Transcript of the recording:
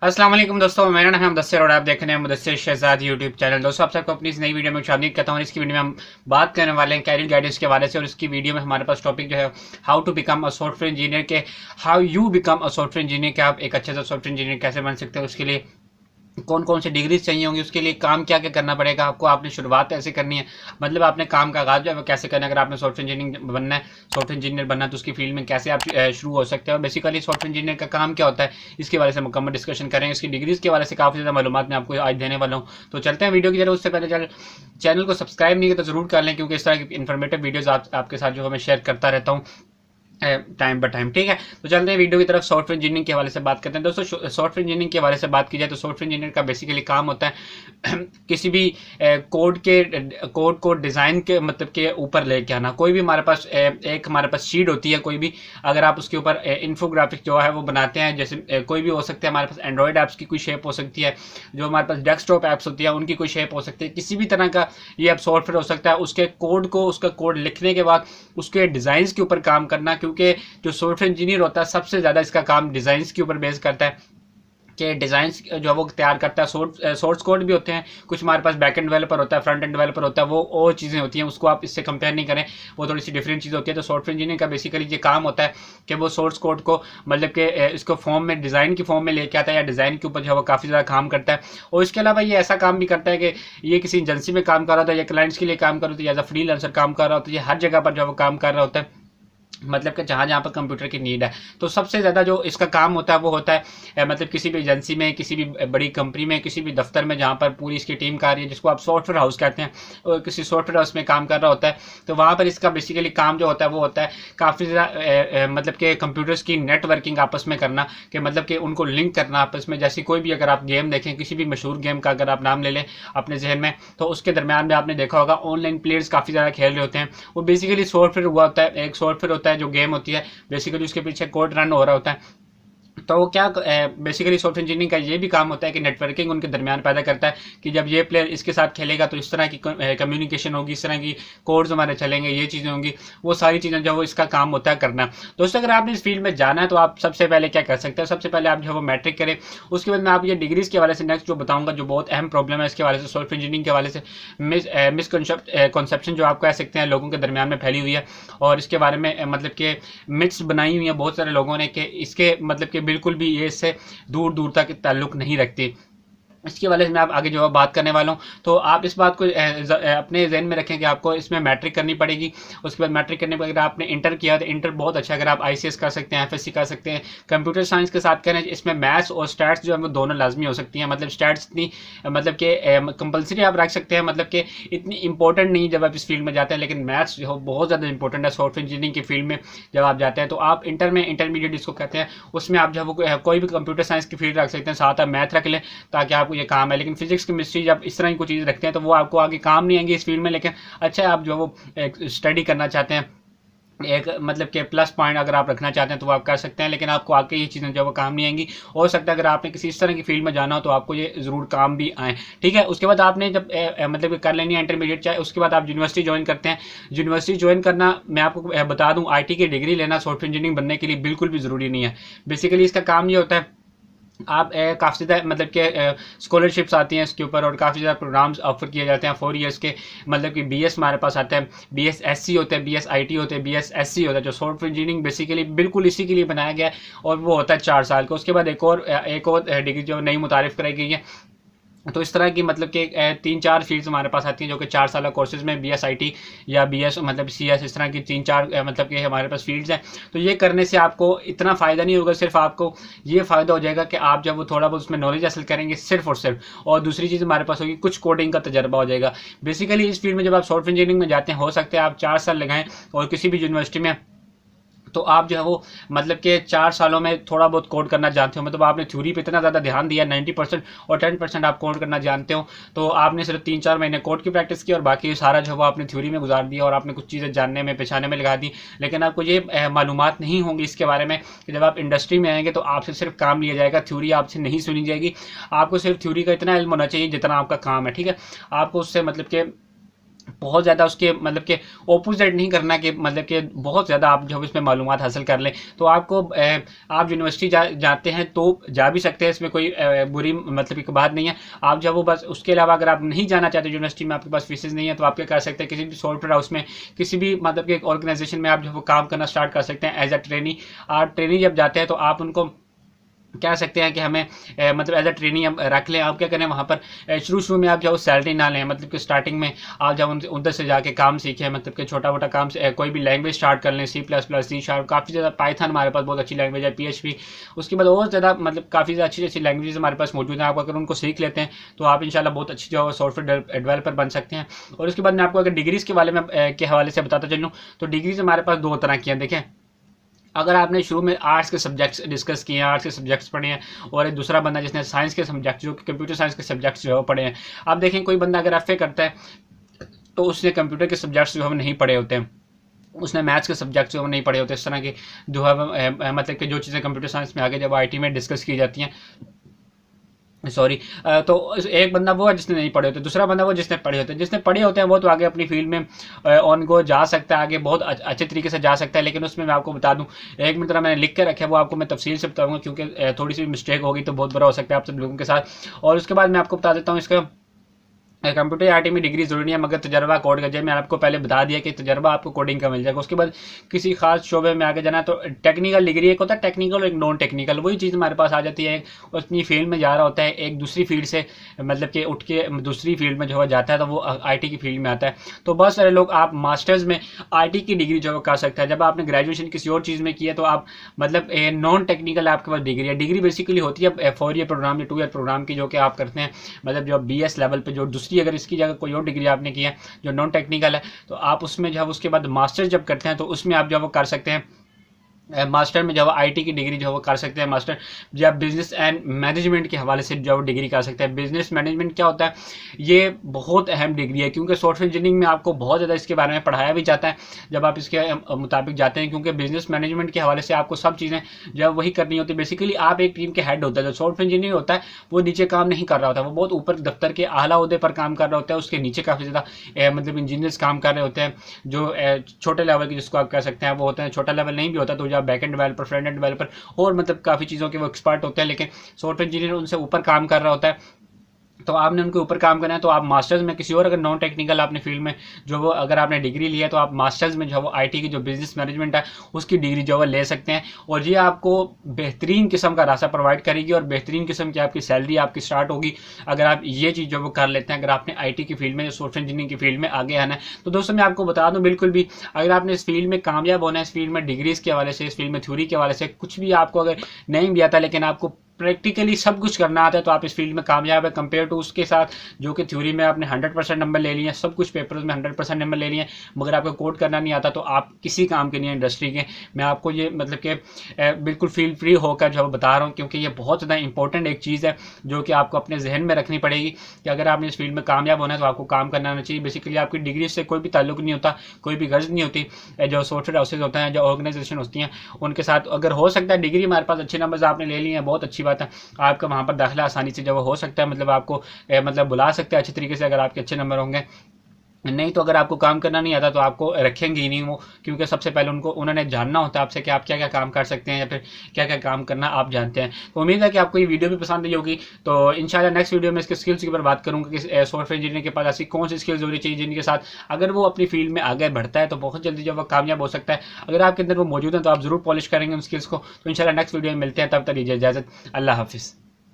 अस्सलाम वालेकुम दोस्तों, मेरा नाम है मुदस्सिर और आप देख रहे हैं मुदस्सिर शहजाद यूट्यूब चैनल। दोस्तों आप सबको अपनी इस नई वीडियो में शामिल करता हूँ। इसकी वीडियो में हम बात करने वाले हैं कैरियर गाइडेंस के बारे से और इसकी वीडियो में हमारे पास टॉपिक जो है how to become a software engineer के how you become a software engineer के आप एक अच्छे से सॉफ्टवेयर इंजीनियर कैसे बन सकते हैं, उसके लिए कौन कौन से डिग्रीज चाहिए होंगी, उसके लिए काम क्या क्या करना पड़ेगा आपको, आपने शुरुआत ऐसे करनी है, मतलब आपने काम का आगाज जो है वो कैसे करना है। अगर आपने सॉफ्टवेयर इंजीनियर बनना है तो उसकी फील्ड में कैसे आप शुरू हो सकते हैं और बेसिकली सॉफ्टवेयर इंजीनियर का काम क्या होता है, इसके बारे से मुकम्मल डिस्कशन करेंगे। इसकी डिग्रीज के बारे से काफ़ी ज़्यादा मालूमात मैं आपको आज देने वाला हूँ। तो चलते हैं वीडियो की तरफ। उससे पहले चैनल को सब्सक्राइब नहीं किया तो जरूर कर लें, क्योंकि इस तरह की इन्फॉर्मेटिव वीडियोज़ आपके साथ जो मैं शेयर करता रहता हूँ टाइम बाय टाइम। ठीक है, तो चलते हैं वीडियो की तरफ। सॉफ्टवेयर इंजीनियरिंग के हवाले से बात करते हैं। दोस्तों सॉफ्टवेयर इंजीनियरिंग के हवाले से बात की जाए तो सॉफ्टवेयर इंजीनियर का बेसिकली काम होता है किसी भी कोड को डिज़ाइन के मतलब के ऊपर लेके आना। कोई भी हमारे पास एक हमारे पास शीट होती है, कोई भी अगर आप उसके ऊपर इन्फोग्राफिक जो है वो बनाते हैं, जैसे कोई भी हो सकता है, हमारे पास एंड्रॉयड ऐप्स की कोई शेप हो सकती है, जो हमारे पास डेस्कटॉप ऐप्स होती है उनकी कोई शेप हो सकती है, किसी भी तरह का ये आप सॉफ्टवेयर हो सकता है। उसका कोड लिखने के बाद उसके डिज़ाइन के ऊपर काम करना, क्योंकि जो सॉफ्टवेयर इंजीनियर होता है सबसे ज़्यादा इसका काम डिज़ाइन के ऊपर बेस करता है कि डिज़ाइन जो वो तैयार करता है। सोर्स कोड भी होते हैं, कुछ हमारे पास बैक एंड डेवलपर होता है, फ्रंट एंड डेवलपर होता है, वो और चीज़ें होती हैं, उसको आप इससे कंपेयर नहीं करें, वो थोड़ी सी डिफरेंट चीज़ होती है। तो सॉफ्टवेयर इंजीनियर का बेसिकली ये काम होता है कि वो सोर्स कोड को मतलब कि इसको फॉर्म में डिज़ाइन की फॉर्म में लेके आता है या डिज़ाइन के ऊपर जो है वो काफ़ी ज़्यादा काम करता है। और इसके अलावा ये ऐसा काम भी करता है कि ये किसी एजेंसी में काम कर रहा होता है या क्लाइंट्स के लिए काम कर रहा होता है, एज अ फ्रीलांसर काम कर रहा होता है, ये हर जगह पर जो है वो काम कर रहा होता है, मतलब कि जहाँ जहाँ पर कंप्यूटर की नीड है। तो सबसे ज़्यादा जो इसका काम होता है वो होता है मतलब किसी भी एजेंसी में, किसी भी बड़ी कंपनी में, किसी भी दफ्तर में जहाँ पर पूरी इसकी टीम कार्य है, जिसको आप सॉफ्टवेयर हाउस कहते हैं, और किसी सॉफ्टवेयर हाउस में काम कर रहा होता है, तो वहाँ पर इसका बेसिकली काम जो होता है वो होता है काफ़ी ज़्यादा मतलब कि कंप्यूटर्स की नेटवर्किंग आपस में करना, कि मतलब कि उनको लिंक करना आपस में। जैसे कोई भी अगर आप गेम देखें, किसी भी मशहूर गेम का अगर आप नाम ले लें अपने जहन में, तो उसके दरमियान में आपने देखा होगा ऑनलाइन प्लेयर्स काफ़ी ज़्यादा खेल रहे होते हैं। वो बेसिकली सॉफ्टवेयर हुआ होता है, एक सॉफ्टवेयर होता है जो गेम होती है, बेसिकली उसके पीछे कोड रन हो रहा होता है। तो वो क्या बेसिकली सॉफ्टवेयर इंजीनियरिंग का ये भी काम होता है कि नेटवर्किंग उनके दरमियान पैदा करता है, कि जब ये प्लेयर इसके साथ खेलेगा तो इस तरह की कम्युनिकेशन होगी, इस तरह की कोड्स हमारे चलेंगे, ये चीज़ें होंगी, वो सारी चीज़ें जो वो इसका काम होता है करना। दोस्तों अगर आपने इस फील्ड में जाना है तो आप सबसे पहले क्या कर सकते हैं, सबसे पहले आप जो वो मैट्रिक करें। उसके बाद मैं आप ये डिग्रीज़ के हवाले से नेक्स्ट जो बताऊँगा, जो बहुत अहम प्रॉब्लम है इसके हवाले से, सॉफ्टवेयर इंजीनियरिंग के हवाले से मिसकॉन्सेप्शन जो आप कह सकते हैं लोगों के दरमियान में फैली हुई है, और इसके बारे में मतलब कि मिथ्स बनाई हुई है बहुत सारे लोगों ने कि इसके मतलब कि बिल्कुल भी ये इससे दूर दूर तक ताल्लुक़ नहीं रखती। इसके वाले में आप आगे जो है बात करने वाला हूँ, तो आप इस बात को अपने जहन में रखें कि आपको इसमें मैट्रिक करनी पड़ेगी। उसके बाद मैट्रिक करने के बाद अगर आपने इंटर किया तो इंटर बहुत अच्छा, अगर आप आईसीएस कर सकते हैं, एफएससी कर सकते हैं, कंप्यूटर साइंस के साथ करें, इसमें मैथ्स और स्टैट्स जो है वो दोनों लाजमी हो सकती हैं। मतलब स्टैट्स इतनी मतलब कि कंपलसरी आप रख सकते हैं, मतलब कि इतनी इंपॉर्टेंट नहीं जब आप इस फील्ड में जाते हैं, लेकिन मैथ्स जो है बहुत ज़्यादा इंपॉर्टेंट है सॉफ्टवेयर इंजीनियरिंग की फील्ड में। जब आप जाते हैं तो आप इंटर में इंटरमीडिएट जिसको कहते हैं, उसमें आप जो है वो कोई भी कंप्यूटर साइंस की फील्ड रख सकते हैं, साथ आप मैथ रख लें ताकि आपको ये काम है। लेकिन फिजिक्स केमिस्ट्री जब इस तरह की कोई चीज़ रखते हैं तो वो आपको आगे काम नहीं आएंगे इस फील्ड में। लेकिन अच्छा आप जो वो स्टडी करना चाहते हैं, एक मतलब के प्लस पॉइंट अगर आप रखना चाहते हैं तो वो आप कर सकते हैं, लेकिन आपको आगे ये चीज़ें जो वो काम नहीं आएंगी। हो सकता है अगर आपने किसी इस तरह की फील्ड में जाना हो तो आपको ये ज़रूर काम भी आए। ठीक है, उसके बाद आपने जब मतलब कर लेनी है इंटरमीडिएट, चाहे उसके बाद आप यूनिवर्सिटी ज्वाइन करते हैं। यूनिवर्सिटी ज्वाइन करना मैं आपको बता दूँ, IT की डिग्री लेना सॉफ्टवेयर इंजीनियरिंग बनने के लिए बिल्कुल भी ज़रूरी नहीं है। बेसिकली इसका काम ये होता है, आप काफ़ी ज़्यादा मतलब कि स्कॉलरशिप्स आती हैं इसके ऊपर और काफ़ी ज़्यादा प्रोग्राम्स ऑफर किए जाते हैं 4 ईयर्स के। मतलब कि BS हमारे पास आता है, BSSC होते हैं, BSIT होते हैं, BSSC होता है, जो सॉफ्टवेयर इंजीनियरिंग बेसिकली बिल्कुल इसी के लिए बनाया गया है, और वो होता है 4 साल का। उसके बाद एक और डिग्री जो नई मुतारिफ कराई गई है। तो इस तरह की मतलब कि 3-4 फील्ड्स हमारे पास आती हैं जो कि 4 साल कोर्सेज में BSIT या BS मतलब CS, इस तरह की 3-4 मतलब कि हमारे पास फील्ड्स हैं। तो ये करने से आपको इतना फ़ायदा नहीं होगा, सिर्फ आपको ये फ़ायदा हो जाएगा कि आप जब वो थोड़ा बहुत उसमें नॉलेज हासिल करेंगे सिर्फ और सिर्फ, और दूसरी चीज़ हमारे पास होगी कुछ कोडिंग का तजर्बा हो जाएगा। बेसिकली इस फील्ड में जब आप सॉफ्टवेयर इंजीनियरिंग में जाते हैं, हो सकता है आप 4 साल लगाएं और किसी भी यूनिवर्सिटी में, तो आप जो है वो मतलब कि 4 सालों में थोड़ा बहुत कोड करना जानते हो, मतलब आपने थ्योरी पे इतना ज़्यादा ध्यान दिया 90% और 10% आप कोड करना जानते हो, तो आपने सिर्फ 3-4 महीने कोड की प्रैक्टिस की और बाकी सारा जो है वो आपने थ्योरी में गुजार दिया और आपने कुछ चीज़ें जानने में पहचाने में लगा दी। लेकिन आपको ये मालूमात नहीं होंगी इसके बारे में कि जब आप इंडस्ट्री में आएंगे तो आपसे सिर्फ काम लिया जाएगा, थ्योरी आपसे नहीं सुनी जाएगी। आपको सिर्फ थ्योरी का इतना इल्म होना चाहिए जितना आपका काम है। ठीक है, आपको उससे मतलब कि बहुत ज़्यादा उसके मतलब के ऑपोजिट नहीं करना कि मतलब कि बहुत ज़्यादा आप जब इसमें मालूमात हासिल कर लें तो आपको आप यूनिवर्सिटी जाते हैं तो जा भी सकते हैं, इसमें कोई बुरी मतलब की बात नहीं है। आप जब वो बस उसके अलावा अगर आप नहीं जाना चाहते यूनिवर्सिटी में, आपके पास फीसेस नहीं है, तो आप क्या कर सकते हैं, किसी भी सॉफ्टवेयर हाउस में, किसी भी मतलब कि एक ऑर्गेनाइजेशन में आप जब वो काम करना स्टार्ट कर सकते हैं एज अ ट्रेनी। आप ट्रेनी जब जाते हैं तो आप उनको कह सकते हैं कि हमें मतलब एज अ ट्रेनिंग हम रख लें। आप क्या करें वहाँ पर शुरू में आप जाओ सैलरी ना लें, मतलब कि स्टार्टिंग में आप जब उधर से जाके काम सीखें, मतलब कि छोटा मोटा काम से कोई भी लैंग्वेज स्टार्ट कर लें, C++, C#, काफ़ी ज़्यादा पाइथन हमारे पास बहुत अच्छी लैंग्वेज है, PHP। उसके बाद और ज़्यादा मतलब काफ़ी ज़्यादा अच्छी अच्छी लैंग्वेज हमारे पास मौजूद हैं। आप अगर उनको सीख लेते हैं तो आप इंशाल्लाह बहुत अच्छी जो सॉफ्टवेयर डेवलपर बन सकते हैं। और उसके बाद मैं आपको अगर डिग्रीज़ के बारे में के हवाले से बताता चलूँ तो डिग्रीज़ हमारे पास दो तरह की हैं। देखें, अगर आपने शुरू में आर्ट्स के सब्जेक्ट्स डिस्कस किए हैं, आर्ट्स के सब्जेक्ट्स पढ़े हैं, और एक दूसरा बंदा जिसने साइंस के सब्जेक्ट्स जो कंप्यूटर साइंस के सब्जेक्ट्स जो है वो पढ़े हैं। आप देखें कोई बंदा अगर FA करता है तो उसने कंप्यूटर के सब्जेक्ट्स जो हम नहीं पढ़े होते हैं, उसने मैथ्स के सब्जेक्ट्स जो नहीं पढ़े होते, इस तरह की जो है मतलब कि जो चीज़ें कंप्यूटर साइंस में आगे जब IT में डिस्कस की जाती हैं, सॉरी, तो एक बंदा वो है जिसने नहीं पढ़े होते, दूसरा बंदा वो जिसने पढ़े होते हैं। जिसने पढ़े होते हैं वो तो आगे अपनी फील्ड में ऑन गो जा सकता है, आगे बहुत अच्छे तरीके से जा सकता है। लेकिन उसमें मैं आपको बता दूं, एक मिनट मैंने लिख के रखा है, वो आपको मैं तफसील से बताऊंगा, क्योंकि थोड़ी सी मिस्टेक होगी तो बहुत बुरा हो सकता है आप सब लोगों के साथ। और उसके बाद मैं आपको बता देता हूँ इसका कंप्यूटर IT में डिग्री जरूरी है, मगर तजर्बा कोड का, जब मैं आपको पहले बता दिया कि तजर्बा आपको कोडिंग का मिल जाएगा। उसके बाद किसी खास शोबे में आगे जाना तो टेक्निकल डिग्री, एक होता है टेक्निकल और एक नॉन टेक्निकल, वही चीज़ हमारे पास आ जाती है। अपनी फील्ड में जा रहा होता है, एक दूसरी फील्ड से मतलब कि उठ के दूसरी फील्ड में जो है जाता है तो वो IT की फील्ड में आता है। तो बहुत सारे लोग आप मास्टर्स में IT की डिग्री जो है कर सकते हैं। जब आपने ग्रेजुएशन किसी और चीज़ में किया तो आप मतलब नॉन टेक्निकल आपके पास डिग्री है। डिग्री बेसिकली होती है 4 ईयर प्रोग्राम या 2 ईयर प्रोग्राम की, जो कि आप करते हैं मतलब जो BS लेवल पे, जो दूसरी अगर इसकी जगह कोई और डिग्री आपने की है जो नॉन टेक्निकल है, तो आप उसमें जब उसके बाद मास्टर जब करते हैं तो उसमें आप जब वो कर सकते हैं मास्टर में जब IT की डिग्री जो वो कर सकते हैं। मास्टर जब बिजनेस एंड मैनेजमेंट के हवाले से जब डिग्री कर सकते हैं। बिजनेस मैनेजमेंट क्या होता है, ये बहुत अहम डिग्री है, क्योंकि सॉफ्टवेयर इंजीनियरिंग में आपको बहुत ज़्यादा इसके बारे में पढ़ाया भी जाता है जब आप इसके मुताबिक जाते हैं। क्योंकि बिजनेस मैनेजमेंट के हवाले से आपको सब चीज़ें जब वही करनी होती है। बेसिकली आप एक टीम के हेड होता है, जो सॉफ्टवेयर इंजीनियर होता है वो नीचे काम नहीं कर रहा होता, वो बहुत ऊपर दफ्तर के आला ओहदे पर काम कर रहा होता है। उसके नीचे काफ़ी ज़्यादा मतलब इंजीनियर्स काम कर रहे होते हैं, जो छोटे लेवल के जिसको आप कह सकते हैं वो होते हैं। छोटा लेवल नहीं भी होता तो जब back end developer, front end developer और मतलब काफ़ी चीज़ों के वो एक्सपर्ट होते हैं, लेकिन सॉफ्टवेयर इंजीनियर उनसे ऊपर काम कर रहा होता है। तो आपने उनके ऊपर काम करना है। तो आप मास्टर्स में किसी और अगर नॉन टेक्निकल आपने फील्ड में जो वो अगर आपने डिग्री ली है तो आप मास्टर्स में जो वो IT की जो बिजनेस मैनेजमेंट है उसकी डिग्री जो है ले सकते हैं। और ये आपको बेहतरीन किस्म का रास्ता प्रोवाइड करेगी और बेहतरीन किस्म की आपकी सैलरी आपकी स्टार्ट होगी अगर आप ये चीज़ जो वो कर लेते हैं, अगर आपने IT की फील्ड में, सॉफ्टवेयर इंजीनियरिंग की फील्ड में आगे आना है। तो दोस्तों मैं आपको बता दूँ, बिल्कुल भी अगर आपने इस फील्ड में कामयाब होना है, इस फील्ड में डिग्रीज़ के हवाले से, इस फील्ड में थ्योरी के हवाले से कुछ भी आपको अगर नहीं भी आता लेकिन आपको प्रैक्टिकली सब कुछ करना आता है, तो आप इस फील्ड में कामयाब है कंपेयर टू उसके साथ जो कि थ्योरी में आपने 100% नंबर ले लिए, सब कुछ पेपर्स में 100% नंबर ले लिए, मगर आपको कोड करना नहीं आता, तो आप किसी काम के नहीं है इंडस्ट्री के। मैं आपको ये मतलब कि बिल्कुल फील फ्री होकर जो बता रहा हूँ, क्योंकि ये बहुत ज़्यादा इंपॉर्टेंट एक चीज़ है जो कि आपको अपने जहन में रखनी पड़ेगी कि अगर आपने इस फील्ड में कामयाब होना है तो आपको काम करना आना चाहिए। बेसिकली आपकी डिग्री से कोई भी ताल्लुक नहीं होता, कोई भी गर्ज नहीं होती। जो सॉफ्टवेयर हाउसेज होते हैं, जो ऑर्गेनाइजेशन होती हैं, उनके साथ अगर हो सकता है डिग्री हमारे पास अच्छे नंबर आपने ले लिए हैं, बहुत अच्छी बात है, आपका वहाँ पर दाखिला आसानी से जब हो सकता है, मतलब आपको मतलब बुला सकते हैं अच्छे तरीके से अगर आपके अच्छे नंबर होंगे। नहीं तो अगर आपको काम करना नहीं आता तो आपको रखेंगे ही नहीं वो, क्योंकि सबसे पहले उन्होंने जानना होता है आपसे कि आप क्या क्या काम कर सकते हैं या फिर क्या क्या काम करना आप जानते हैं। तो उम्मीद है कि आपको ये वीडियो भी पसंद आई होगी। तो इंशाल्लाह नेक्स्ट वीडियो में इसके स्किल्स के ऊपर बात करूँगा कि सॉफ्टवेयर इंजीनियर के पास ऐसी कौन सी स्किल्स होनी चाहिए जिनके साथ अगर वो अपनी फील्ड में आगे बढ़ता है तो बहुत जल्दी जब वो कामयाब हो सकता है। अगर आपके अंदर वो मौजूद है तो आप जरूर पॉलिश करेंगे उन स्किल्स को। तो इंशाल्लाह नेक्स्ट वीडियो में मिलते हैं, तब तक दीजिए इजाज़त। अल्लाह हाफिज़।